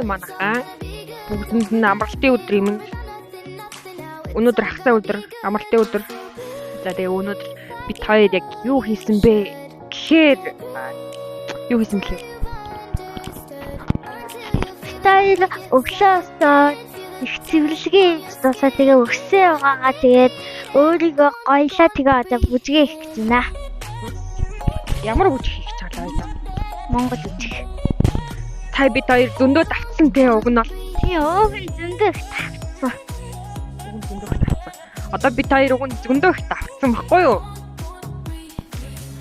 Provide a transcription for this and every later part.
Манайхаа бүгдэнд нь амралтын өдөр юм. Өнөөдөр хагасаа өдөр, амралтын өдөр. За тэгээ өнөөдөр бид хоёр яг юу хийсэн бэ гэхээр юу хийсэн гэхээр Стайл өглөөсөө их цэвэрлэгээ хийсдээ тэгээ өгсөн байгаагаа тэгээд өөрийгөө гоёлаа тэгээ одоо бүжгээ хийх гэж байна. ямар бүжиг хийх гэж байгаа вэ? Монгол бүжиг. Та бид хоёр зөндөө давтсан те уг нь бол. Тий өөгийн зөндөө их тавцсан. Одоо бид хоёр уг нь зөндөө их давтсан баггүй юу?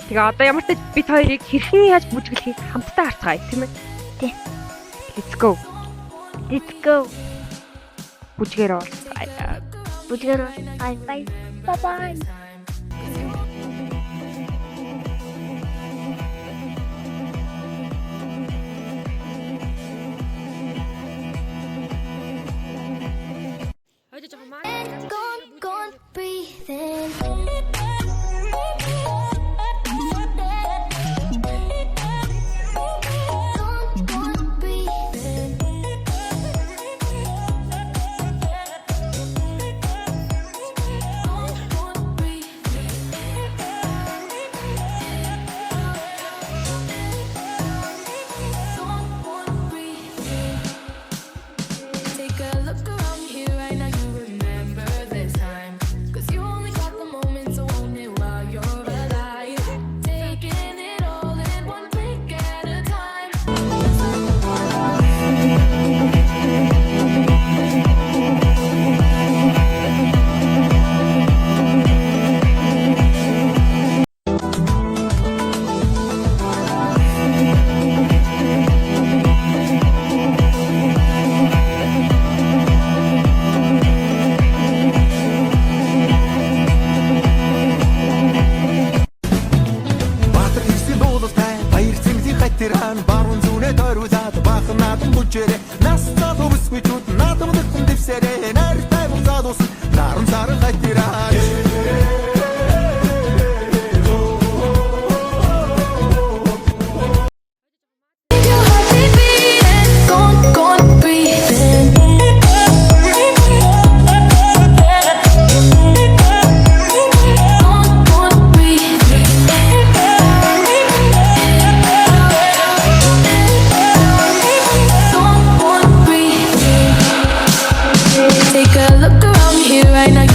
Тэгээ одоо ямар ч бид хоёрыг хэрхэн яаж бүжиглэхийг хамтдаа харцгаая тийм ээ. Тий. Let's go. Let's go. Бүжгээр уулзъя. Bye bye. Bye bye. Gone breathing. Gone breathing. Take a look around here right now. You remember this time, 'cause you only got the moment, so own it while you're alive. Taking it all in one blink at a time. Баатар хийсэн дуулалтай баяр цэнгэлийн хатирхан баруун зүнээ тойруулаад баахан наадам бүжээрээ нас залуу бүсгүйчүүд наадам дэхэн дэвсэрээ найртай буцаад усан наран саран хатирхан Your heart beating. Gone breathing. Gone breathing. Gone breathing. Take a look around here right now.